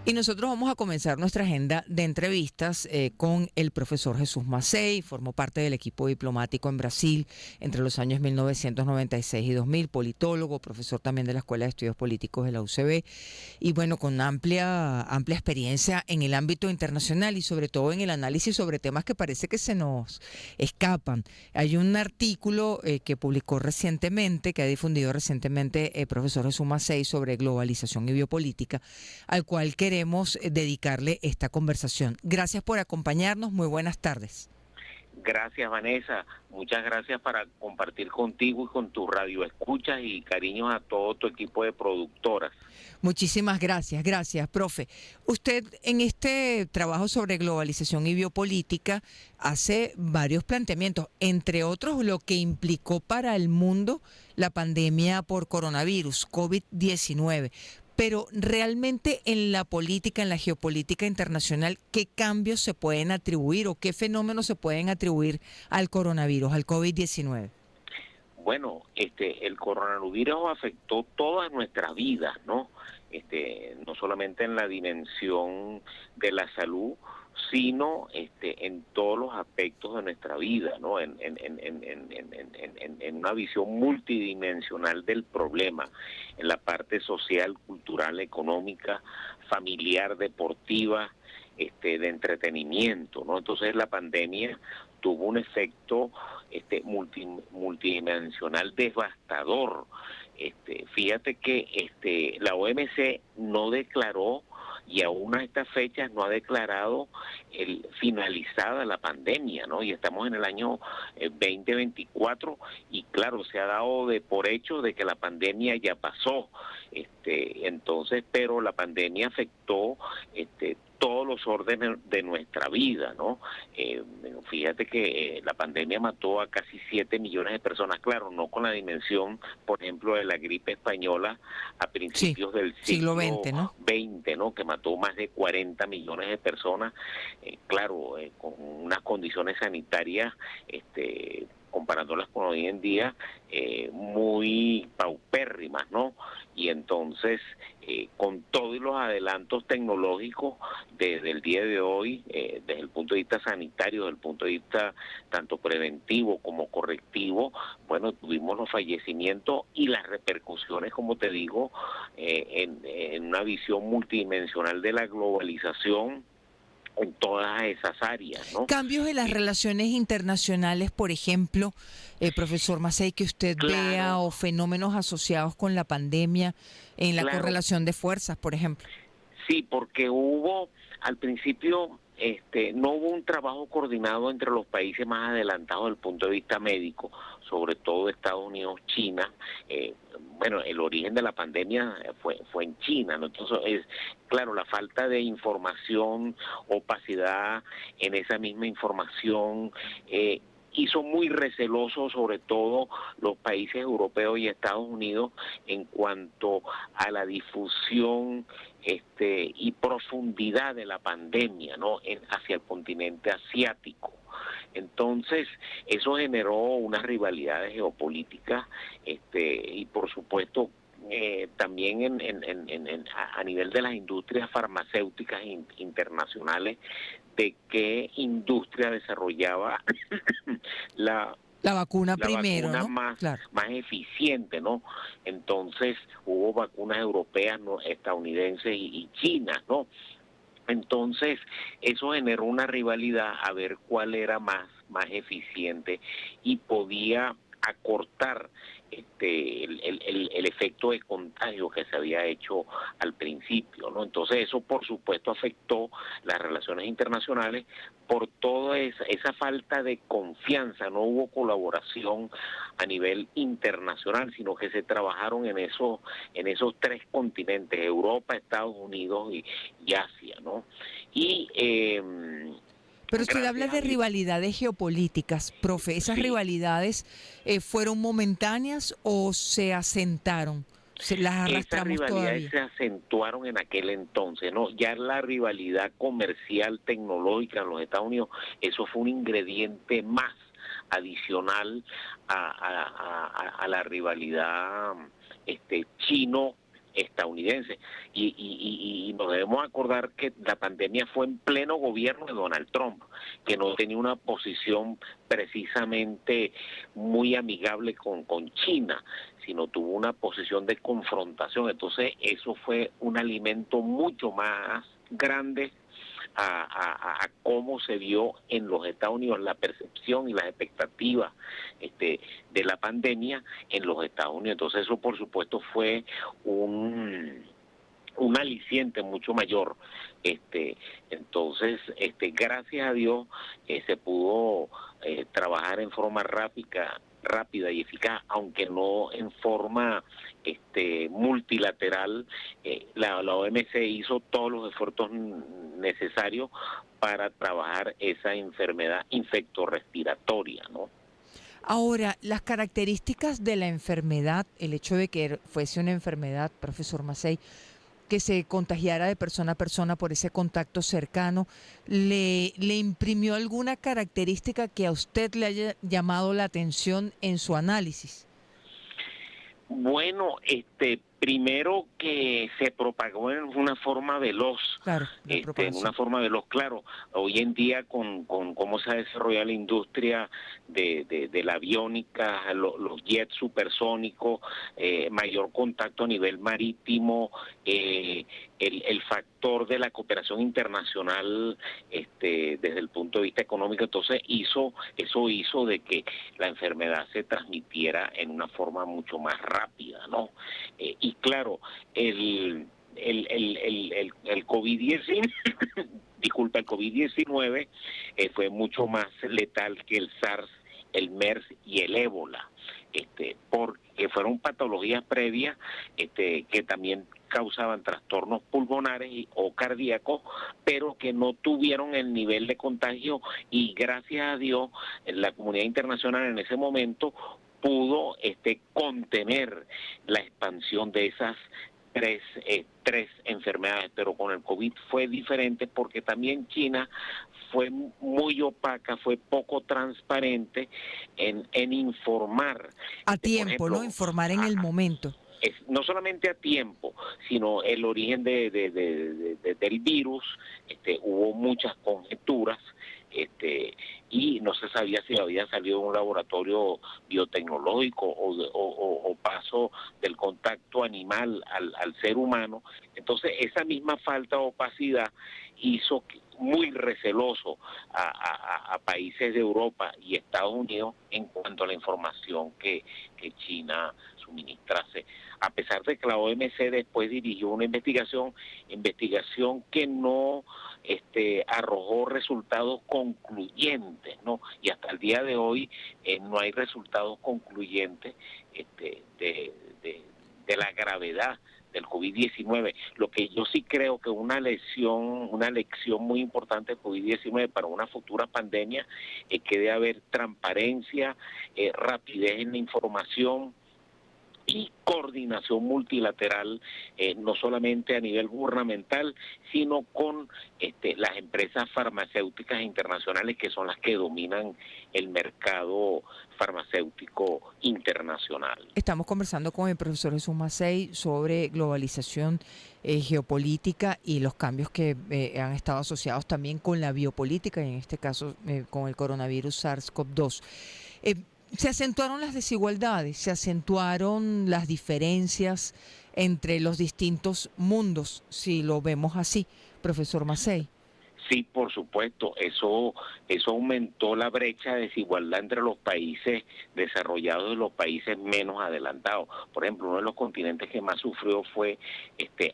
Y nosotros vamos a comenzar nuestra agenda de entrevistas con el profesor Jesús Macei. Formó parte del equipo diplomático en Brasil entre los años 1996 y 2000, politólogo, profesor también de la Escuela de Estudios Políticos de la UCB y bueno, con amplia experiencia en el ámbito internacional y sobre todo en el análisis sobre temas que parece que se nos escapan. Hay un artículo que publicó recientemente, que ha difundido recientemente el profesor Jesús Macei sobre globalización y biopolítica, al cual queremos dedicarle esta conversación. Gracias por acompañarnos, muy buenas tardes. Gracias, Vanessa. Muchas gracias para compartir contigo y con tu radio escuchas y cariños a todo tu equipo de productoras. Muchísimas gracias, profe. Usted en este trabajo sobre globalización y biopolítica hace varios planteamientos, entre otros lo que implicó para el mundo la pandemia por coronavirus, COVID-19. Pero realmente en la política, en la geopolítica internacional, ¿qué cambios se pueden atribuir o qué fenómenos se pueden atribuir al coronavirus, al COVID-19? Bueno, el coronavirus afectó todas nuestras vidas, ¿no? No solamente en la dimensión de la salud, sino en todos los aspectos de nuestra vida, ¿no? En una visión multidimensional del problema, en la parte social, cultural, económica, familiar, deportiva, de entretenimiento, ¿no? Entonces la pandemia tuvo un efecto multidimensional devastador. Fíjate que la OMC no declaró y aún a estas fechas no ha declarado finalizada la pandemia, ¿no? Y estamos en el año 2024 y claro, se ha dado por hecho de que la pandemia ya pasó. Entonces, pero la pandemia afectó todos los órdenes de nuestra vida, ¿no? Fíjate que la pandemia mató a casi 7 millones de personas, claro, no con la dimensión, por ejemplo, de la gripe española a principios del siglo siglo XX, ¿no? XX, ¿no? Que mató más de 40 millones de personas, claro, con unas condiciones sanitarias, comparándolas con hoy en día, muy paupérrimas, ¿no? Y entonces, con todos los adelantos tecnológicos desde el día de hoy, desde el punto de vista sanitario, desde el punto de vista tanto preventivo como correctivo, bueno, tuvimos los fallecimientos y las repercusiones, como te digo, en una visión multidimensional de la globalización en todas esas áreas, ¿no? Cambios en las relaciones internacionales, por ejemplo, profesor Macei, que usted vea, Claro, o fenómenos asociados con la pandemia en la claro. correlación de fuerzas, por ejemplo. Sí, porque al principio, no hubo un trabajo coordinado entre los países más adelantados desde el punto de vista médico, sobre todo Estados Unidos, China. Bueno, el origen de la pandemia fue en China, ¿no? Entonces, claro, la falta de información, opacidad en esa misma información, hizo muy recelosos sobre todo los países europeos y Estados Unidos en cuanto a la difusión y profundidad de la pandemia, ¿no? Hacia el continente asiático. Entonces, eso generó unas rivalidades geopolíticas y por supuesto también a nivel de las industrias farmacéuticas internacionales, de qué industria desarrollaba la La vacuna la primero, vacuna ¿no? Claro. más eficiente, ¿no? Entonces hubo vacunas europeas, ¿no? Estadounidenses y chinas, ¿no? Entonces eso generó una rivalidad a ver cuál era más eficiente y podía acortar el efecto de contagio que se había hecho al principio, ¿no? Entonces eso por supuesto afectó las relaciones internacionales por toda esa falta de confianza. No hubo colaboración a nivel internacional, sino que se trabajaron en esos tres continentes: Europa, Estados Unidos y Asia, ¿no? Y Pero usted habla gracias a de Dios, rivalidades geopolíticas, profe. ¿Esas sí. rivalidades fueron momentáneas o se asentaron? ¿Se las Esas arrastramos rivalidades todavía? se acentuaron en aquel entonces, ¿no? Ya la rivalidad comercial, tecnológica en los Estados Unidos, eso fue un ingrediente más adicional a la rivalidad chino estadounidense. Y nos debemos acordar que la pandemia fue en pleno gobierno de Donald Trump, que no tenía una posición precisamente muy amigable con China, sino tuvo una posición de confrontación. Entonces eso fue un alimento mucho más grande a cómo se vio en los Estados Unidos la percepción y las expectativas de la pandemia en los Estados Unidos. Entonces eso por supuesto fue un aliciente mucho mayor. Entonces gracias a Dios se pudo trabajar en forma rápida y eficaz, aunque no en forma multilateral. La OMC hizo todos los esfuerzos necesarios para trabajar esa enfermedad infectorrespiratoria, ¿no? Ahora, las características de la enfermedad, el hecho de que fuese una enfermedad, profesor Mazzei, que se contagiara de persona a persona por ese contacto cercano, ¿le imprimió alguna característica que a usted le haya llamado la atención en su análisis? Bueno, primero que se propagó en una forma veloz, Claro, la en una propagación. forma veloz, claro. Hoy en día con cómo se ha desarrollado la industria de la aviónica, los jets supersónicos, mayor contacto a nivel marítimo, el factor de la cooperación internacional desde el punto de vista económico, entonces eso hizo de que la enfermedad se transmitiera en una forma mucho más rápida, ¿no? Y claro, el COVID-19, disculpa, el COVID-19 fue mucho más letal que el SARS, el MERS y el ébola, porque fueron patologías previas que también causaban trastornos pulmonares o cardíacos, pero que no tuvieron el nivel de contagio, y gracias a Dios la comunidad internacional en ese momento pudo contener la expansión de esas tres enfermedades. Pero con el COVID fue diferente, porque también China fue muy opaca, fue poco transparente en informar. A Por tiempo, ¿no? ejemplo, Informar en el momento. no solamente a tiempo, sino el origen del virus. Hubo muchas conjeturas, y no se sabía si había salido de un laboratorio biotecnológico o paso del contacto animal al ser humano. Entonces esa misma falta de opacidad hizo muy receloso a países de Europa y Estados Unidos en cuanto a la información que China suministrase, a pesar de que la OMC después dirigió una investigación que no arrojó resultados concluyentes, ¿no? Y hasta el día de hoy no hay resultados concluyentes de la gravedad del COVID-19. Lo que yo sí creo que una lección muy importante del COVID-19 para una futura pandemia es que debe haber transparencia, rapidez en la información y coordinación multilateral, no solamente a nivel gubernamental, sino con las empresas farmacéuticas internacionales, que son las que dominan el mercado farmacéutico internacional. Estamos conversando con el profesor Jesús Mazzei sobre globalización, geopolítica y los cambios que han estado asociados también con la biopolítica y en este caso con el coronavirus SARS-CoV-2. Se acentuaron las desigualdades, se acentuaron las diferencias entre los distintos mundos, si lo vemos así, profesor Mazzei. Sí, por supuesto, eso aumentó la brecha de desigualdad entre los países desarrollados y los países menos adelantados. Por ejemplo, uno de los continentes que más sufrió fue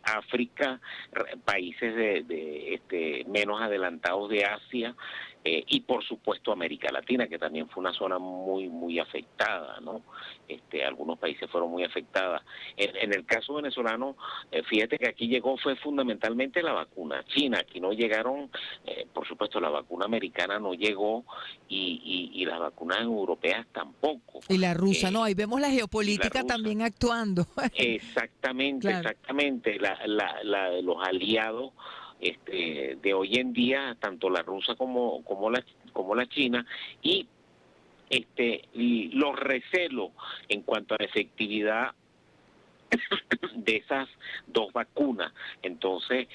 África, países de menos adelantados de Asia, y por supuesto América Latina, que también fue una zona muy afectada, ¿no? Algunos países fueron muy afectadas. En el caso venezolano, fíjate que aquí llegó fue fundamentalmente la vacuna china. Aquí no llegaron, por supuesto la vacuna americana no llegó, y las vacunas europeas tampoco. Y la rusa, no, ahí vemos la geopolítica también actuando. Exactamente, Claro. exactamente. Los aliados de hoy en día, tanto la rusa como la china, y los recelos en cuanto a la efectividad de esas dos vacunas. Entonces,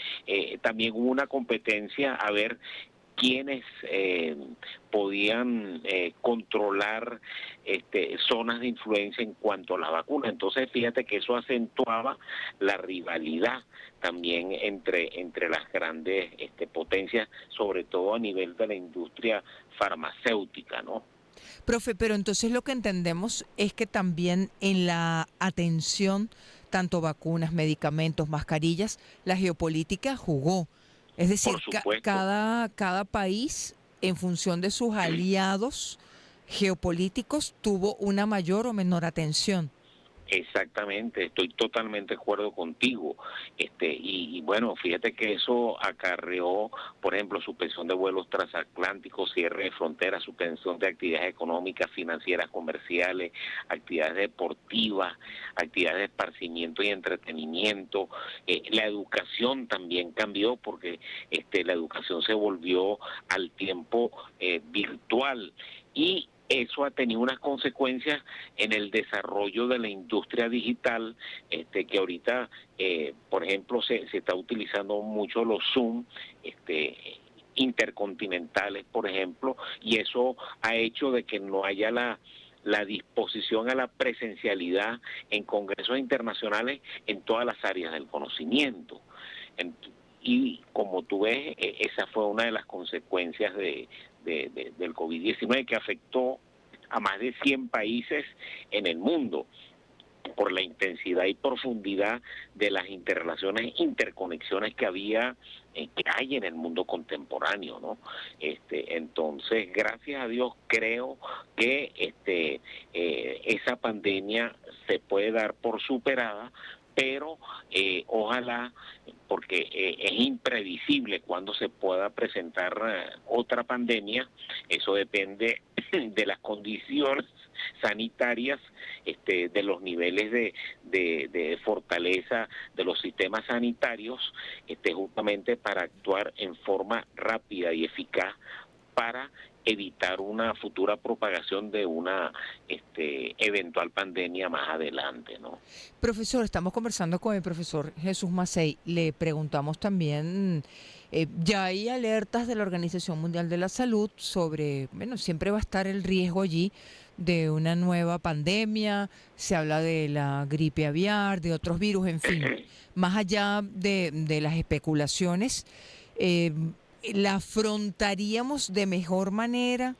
también hubo una competencia a ver quiénes podían controlar zonas de influencia en cuanto a la vacuna. Entonces, fíjate que eso acentuaba la rivalidad también entre las grandes potencias, sobre todo a nivel de la industria farmacéutica, ¿no? Profe, pero entonces lo que entendemos es que también en la atención, tanto vacunas, medicamentos, mascarillas, la geopolítica jugó. Es Por decir, supuesto. cada país, en función de sus aliados geopolíticos, tuvo una mayor o menor atención. Exactamente, estoy totalmente de acuerdo contigo. Y bueno, fíjate que eso acarreó, por ejemplo, suspensión de vuelos transatlánticos, cierre de fronteras, suspensión de actividades económicas, financieras, comerciales, actividades deportivas, actividades de esparcimiento y entretenimiento. La educación también cambió porque la educación se volvió al tiempo virtual, y eso ha tenido unas consecuencias en el desarrollo de la industria digital, que ahorita, por ejemplo, se está utilizando mucho los Zoom, intercontinentales, por ejemplo, y eso ha hecho de que no haya la disposición a la presencialidad en congresos internacionales en todas las áreas del conocimiento. Y como tú ves, esa fue una de las consecuencias del COVID-19, que afectó a más de 100 países en el mundo por la intensidad y profundidad de las interrelaciones, interconexiones que que hay en el mundo contemporáneo, ¿no? Entonces, gracias a Dios, creo que esa pandemia se puede dar por superada, pero ojalá, porque es imprevisible cuándo se pueda presentar otra pandemia. Eso depende de las condiciones sanitarias, de los niveles de fortaleza de los sistemas sanitarios, justamente para actuar en forma rápida y eficaz para evitar una futura propagación de una eventual pandemia más adelante, ¿no? Profesor, estamos conversando con el profesor Jesús Macei. Le preguntamos también, ya hay alertas de la Organización Mundial de la Salud sobre, bueno, siempre va a estar el riesgo allí de una nueva pandemia, se habla de la gripe aviar, de otros virus, en fin, más allá de las especulaciones, eh, ¿la afrontaríamos de mejor manera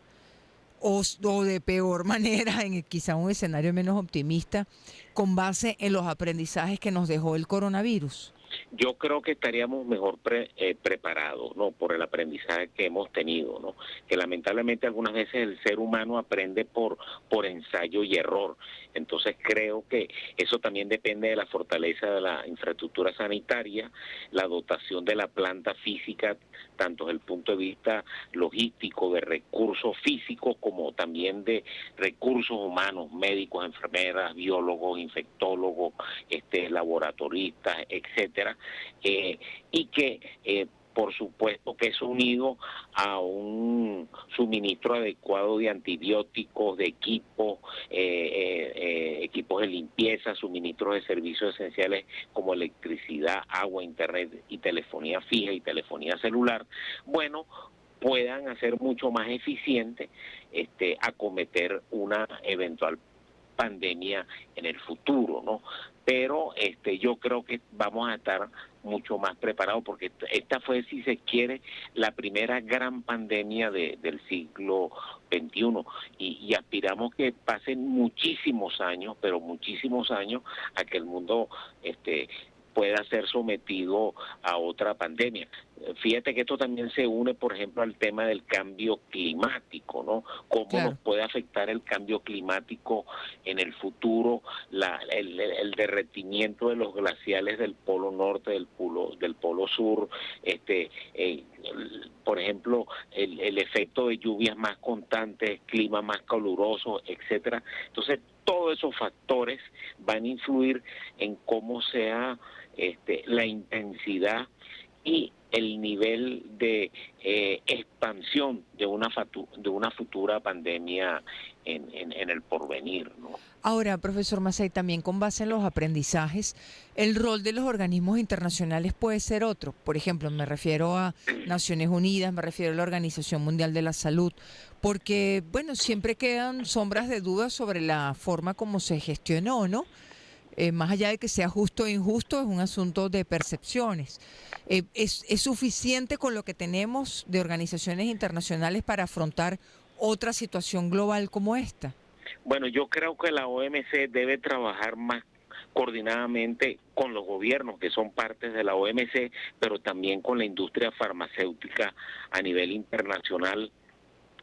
o de peor manera, en quizá un escenario menos optimista, con base en los aprendizajes que nos dejó el coronavirus? Yo creo que estaríamos mejor preparados, ¿no? Por el aprendizaje que hemos tenido, ¿no? Que lamentablemente algunas veces el ser humano aprende por ensayo y error. Entonces creo que eso también depende de la fortaleza de la infraestructura sanitaria, la dotación de la planta física, tanto desde el punto de vista logístico, de recursos físicos, como también de recursos humanos, médicos, enfermeras, biólogos, infectólogos, laboratoristas, etcétera, y que por supuesto que es unido a un suministro adecuado de antibióticos, de equipos, equipos de limpieza, suministros de servicios esenciales como electricidad, agua, internet y telefonía fija y telefonía celular, bueno, puedan hacer mucho más eficiente acometer una eventual pandemia en el futuro, ¿no? Pero yo creo que vamos a estar mucho más preparados, porque esta fue, si se quiere, la primera gran pandemia del siglo XXI, y aspiramos que pasen muchísimos años, pero muchísimos años, a que el mundo pueda ser sometido a otra pandemia. Fíjate que esto también se une, por ejemplo, al tema del cambio climático, ¿no? Cómo nos Claro. puede afectar el cambio climático en el futuro, el derretimiento de los glaciales del polo norte, del polo sur, por ejemplo, el efecto de lluvias más constantes, clima más caluroso, etcétera. Entonces, todos esos factores van a influir en cómo sea la intensidad y el nivel de expansión de una futura pandemia en el porvenir, ¿no? Ahora, profesor Massey, también con base en los aprendizajes, el rol de los organismos internacionales puede ser otro. Por ejemplo, me refiero a Naciones Unidas, me refiero a la Organización Mundial de la Salud, porque, bueno, siempre quedan sombras de dudas sobre la forma como se gestionó, ¿no? Más allá de que sea justo o injusto, es un asunto de percepciones. ¿Es suficiente con lo que tenemos de organizaciones internacionales para afrontar otra situación global como esta? Bueno, yo creo que la OMC debe trabajar más coordinadamente con los gobiernos que son partes de la OMC, pero también con la industria farmacéutica a nivel internacional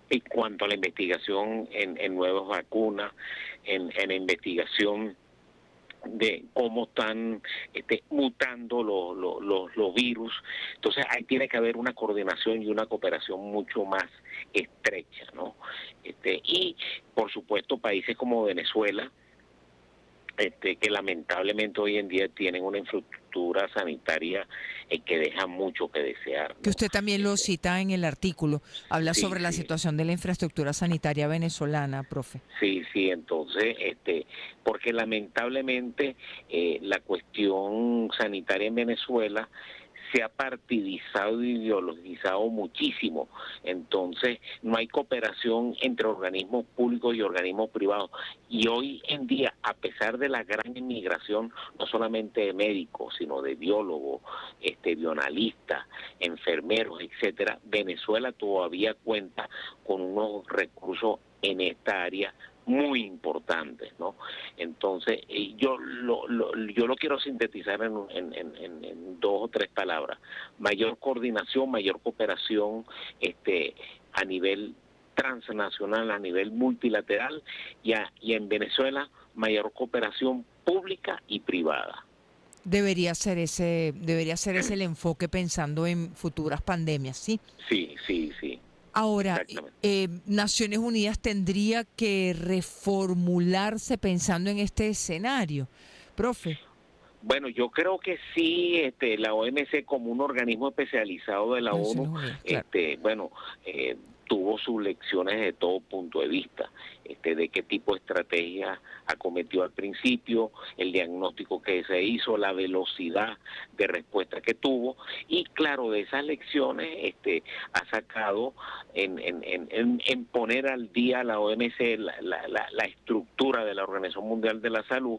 en cuanto a la investigación en nuevas vacunas, en la investigación de cómo están mutando los virus. Entonces ahí tiene que haber una coordinación y una cooperación mucho más estrecha, ¿no? Y por supuesto países como Venezuela, que lamentablemente hoy en día tienen una infraestructura sanitaria que deja mucho que desear, Que ¿no? usted también lo cita en el artículo, habla Sí, sobre la sí. situación de la infraestructura sanitaria venezolana, profe. Sí, sí, entonces, porque lamentablemente la cuestión sanitaria en Venezuela se ha partidizado y ideologizado muchísimo, entonces no hay cooperación entre organismos públicos y organismos privados, y hoy en día, a pesar de la gran inmigración, no solamente de médicos, sino de biólogos, bioanalistas, enfermeros, etcétera, Venezuela todavía cuenta con unos recursos en esta área muy importantes, ¿no? Entonces, yo lo quiero sintetizar en dos o tres palabras: mayor coordinación, mayor cooperación, a nivel transnacional, a nivel multilateral, y en Venezuela mayor cooperación pública y privada. Debería ser ese el enfoque pensando en futuras pandemias, ¿sí? Sí, sí, sí, Ahora, exactamente. Naciones Unidas tendría que reformularse pensando en este escenario, profe. Bueno, yo creo que sí, la OMC como un organismo especializado de la ONU, Naciones Unidas, claro. bueno, tuvo sus lecciones de todo punto de vista, de qué tipo de estrategia acometió al principio, el diagnóstico que se hizo, la velocidad de respuesta que tuvo, y claro, de esas lecciones, ha sacado en poner al día a la OMC la estructura de la Organización Mundial de la Salud,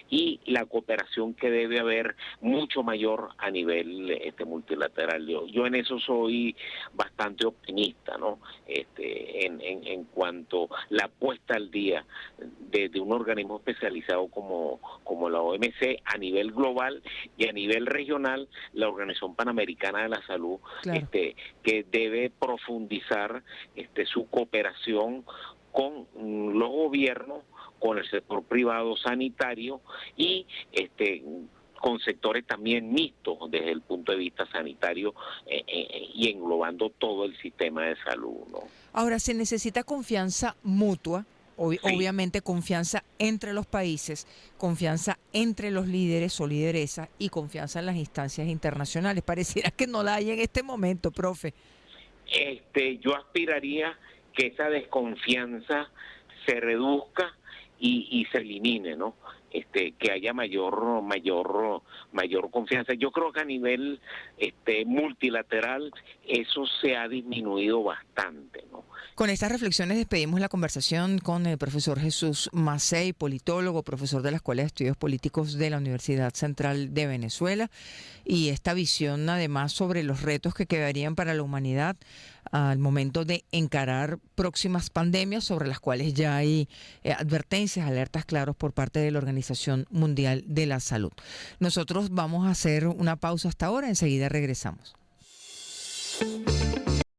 y la cooperación que debe haber mucho mayor a nivel multilateral. Yo en eso soy bastante optimista, ¿no? En cuanto a la puesta al día de un organismo especializado como la OMC a nivel global y a nivel regional, la Organización Panamericana de la Salud, Claro. que debe profundizar su cooperación con los gobiernos, con el sector privado sanitario y con sectores también mixtos desde el punto de vista sanitario, y englobando todo el sistema de salud, ¿no? Ahora, se necesita confianza mutua, Sí, obviamente confianza entre los países, confianza entre los líderes o lideresas y confianza en las instancias internacionales. Pareciera que no la hay en este momento, profe. yo aspiraría que esa desconfianza se reduzca y se elimine, ¿no? Que haya mayor confianza. Yo creo que a nivel multilateral eso se ha disminuido bastante, ¿no? Con estas reflexiones despedimos la conversación con el profesor Jesús Massey, politólogo, profesor de la Escuela de Estudios Políticos de la Universidad Central de Venezuela, y esta visión además sobre los retos que quedarían para la humanidad al momento de encarar próximas pandemias sobre las cuales ya hay advertencias, alertas claros por parte de la Organización Mundial de la Salud. Nosotros vamos a hacer una pausa hasta ahora, enseguida regresamos.